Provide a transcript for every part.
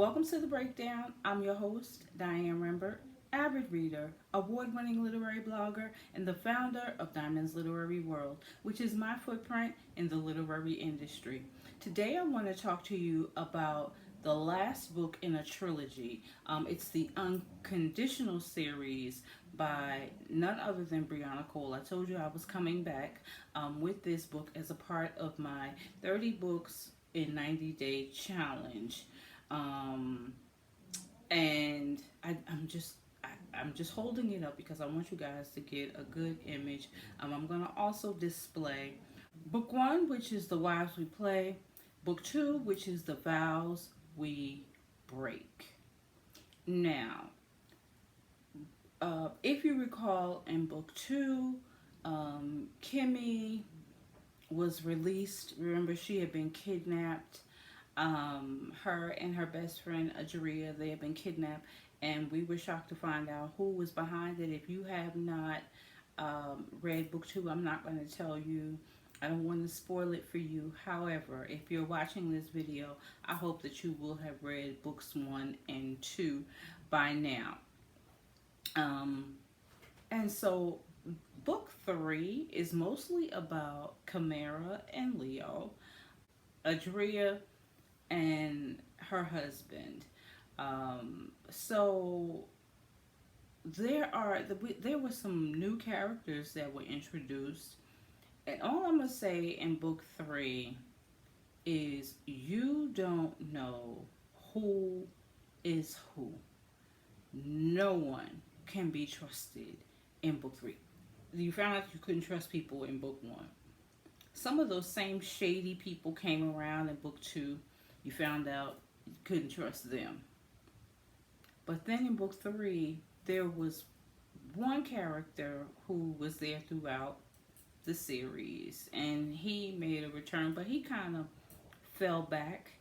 Welcome to the breakdown. I'm your host, Diane Rembert, avid reader, award winning literary blogger, and the founder of Diamond's Literary World, which is my footprint in the literary industry. Today, I want to talk to you about the last book in a trilogy. It's the Unconditional series by none other than Briana Cole. I told you I was coming back with this book as a part of my 30 books in 90-day challenge. Um, and I'm just holding it up because I want you guys to get a good image. I'm gonna also display book one, which is the wives we play, book two, which is the vows we break. Now, if you recall, in book two, Kimmy was released. Remember, she had been kidnapped. Her and her best friend Adria, they had been kidnapped, and we were shocked to find out who was behind it. If you have not read book two, I'm not going to tell you. I don't want to spoil it for you. However, if you're watching this video, I hope that you will have read books one and two by now. And so book three is mostly about Kimera and Leo, Adria and her husband. So there were some new characters that were introduced, and all I'm gonna say in book three is you don't know who is who. No one can be trusted in book three. You found out you couldn't trust people in book one. Some of those same shady people came around in book two. You found out you couldn't trust them. But then in book three, there was one character who was there throughout the series, and he made a return, but he kind of fell back.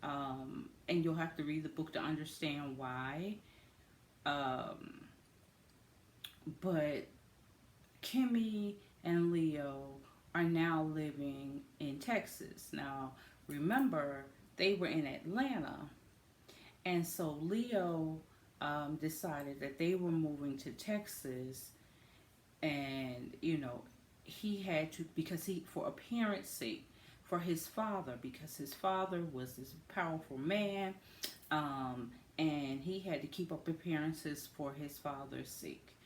And you'll have to read the book to understand why. But Kimmy and Leo are now living in Texas. Now, remember, they were in Atlanta, and so Leo decided that they were moving to Texas, and he had to, because he, for appearance sake, for his father, because his father was this powerful man, and he had to keep up appearances for his father's sake.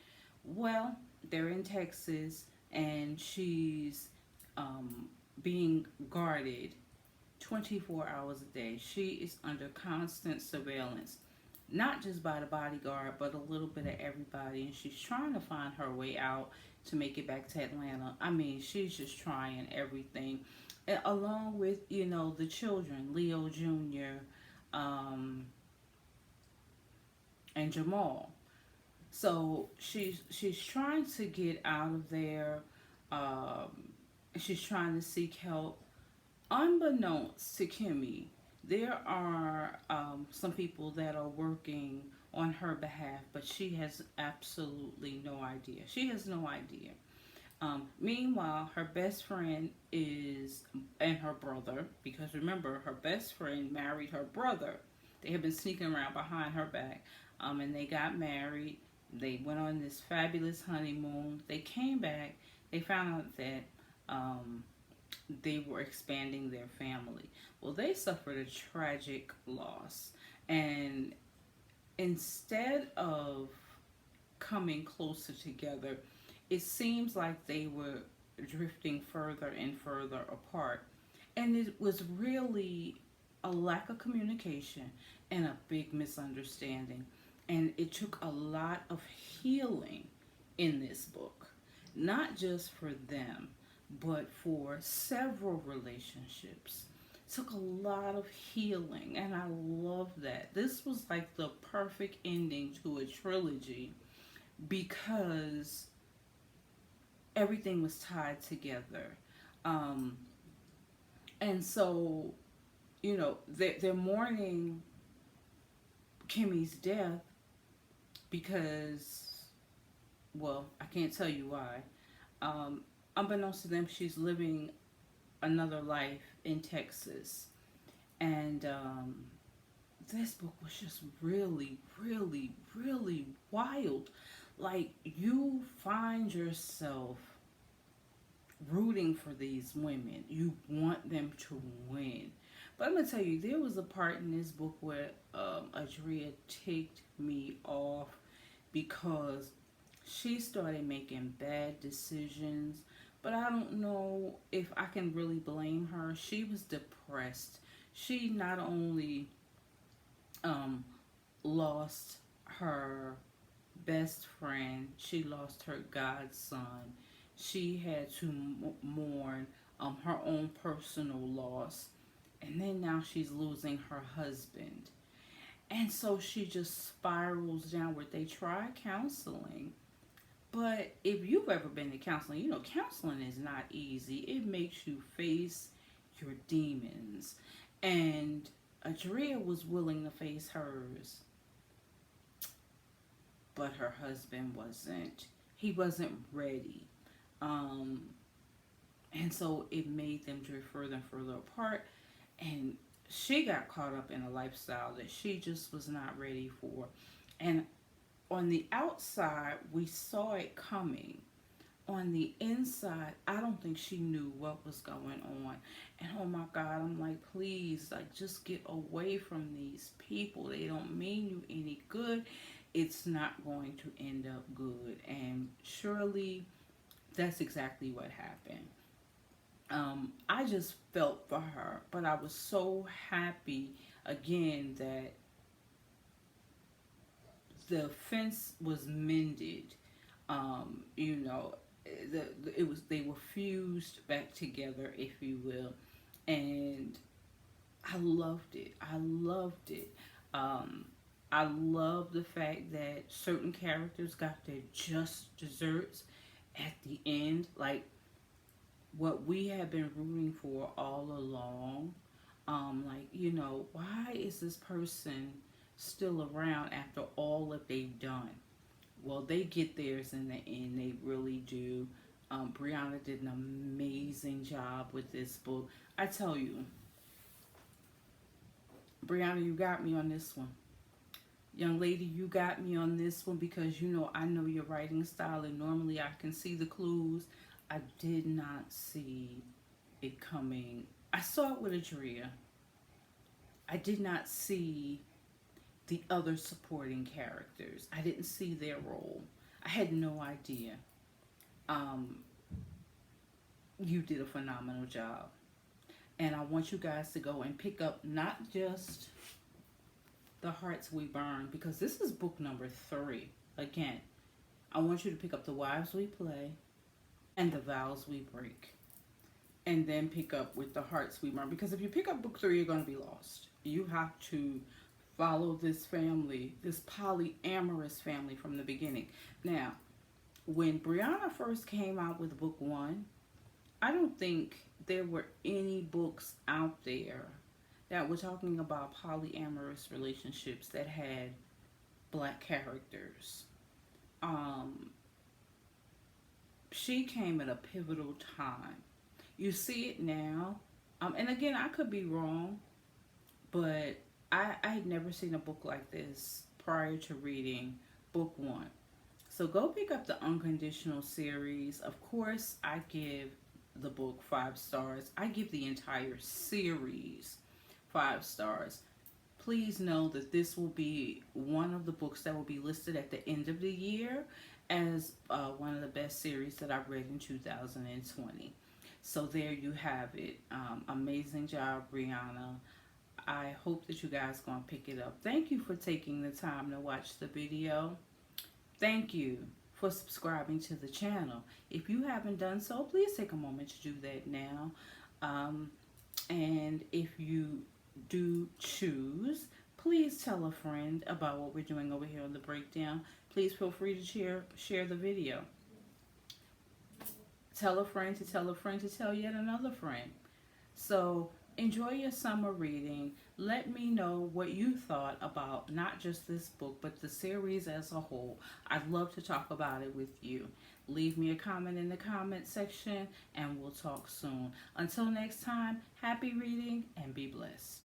Well, they're in Texas, and she's being guarded 24 hours a day. She is under constant surveillance, not just by the bodyguard, but a little bit of everybody. And she's trying to find her way out to make it back to Atlanta. I mean, she's just trying everything, along with the children, Leo Jr. And Jamal. So she's trying to get out of there. She's trying to seek help. Unbeknownst to Kimmy, there are some people that are working on her behalf, but she has absolutely no idea. She has no idea. Meanwhile, her best friend and her brother, because remember, her best friend married her brother. They have been sneaking around behind her back, and they got married. They went on this fabulous honeymoon. They came back. They found out that they were expanding their family. Well, they suffered a tragic loss. And instead of coming closer together, it seems like they were drifting further and further apart. And it was really a lack of communication and a big misunderstanding. And it took a lot of healing in this book, not just for them, but for several relationships. It took a lot of healing, and I love that. This was like the perfect ending to a trilogy because everything was tied together. And so, they're mourning Kimmy's death because, well, I can't tell you why. Unbeknownst to them, she's living another life in Texas. And this book was just really, really, really wild. Like, you find yourself rooting for these women. You want them to win. But I'm gonna tell you, there was a part in this book where Adria ticked me off because she started making bad decisions. But I don't know if I can really blame her. She was depressed. She not only um, lost her best friend, she lost her godson. She had to mourn her own personal loss. And then now she's losing her husband. And so she just spirals downward. They try counseling. But if you've ever been to counseling, you know counseling is not easy. It makes you face your demons. And Adria was willing to face hers, but her husband wasn't. He wasn't ready. Um, and so it made them drift further and further apart. And she got caught up in a lifestyle that she just was not ready for. And on the outside, we saw it coming. On the inside, I don't think she knew what was going on. And oh my God, I'm like, please, like, just get away from these people. They don't mean you any good. It's not going to end up good. And surely that's exactly what happened. I just felt for her, but I was so happy again that the fence was mended. You know, it was, they were fused back together, if you will, and I loved it. I loved it. Um, I love the fact that certain characters got their just desserts at the end, like what we have been rooting for all along. Like, you know, why is this person still around after all that they've done? Well, they get theirs in the end. They really do. Briana did an amazing job with this book. I tell you, Briana, you got me on this one. Young lady, you got me on this one because you know I know your writing style, and normally I can see the clues. I did not see it coming. I saw it with Adria. I did not see the other supporting characters. I didn't see their role. I had no idea. Um, you did a phenomenal job. And I want you guys to go and pick up not just The Hearts We Burn, because this is book number 3. Again, I want you to pick up The Wives We Play and The Vows We Break. And then pick up with The Hearts We Burn. Because if you pick up book 3, you're going to be lost. You have to follow this family, this polyamorous family from the beginning. Now, when Briana first came out with book 1, I don't think there were any books out there that were talking about polyamorous relationships that had black characters. Um, she came at a pivotal time. You see it now. And again, I could be wrong, but I had never seen a book like this prior to reading book 1. So go pick up the Unconditional series. Of course, I give the book 5 stars. I give the entire series 5 stars. Please know that this will be one of the books that will be listed at the end of the year as one of the best series that I've read in 2020. So there you have it. Amazing job, Briana. I hope that you guys are going to pick it up. Thank you for taking the time to watch the video. Thank you for subscribing to the channel. If you haven't done so, please take a moment to do that now. And if you do choose, please tell a friend about what we're doing over here on the breakdown. Please feel free to share the video. Tell a friend to tell a friend to tell yet another friend. So enjoy your summer reading. Let me know what you thought about not just this book, but the series as a whole. I'd love to talk about it with you. Leave me a comment in the comment section, and we'll talk soon. Until next time, happy reading and be blessed.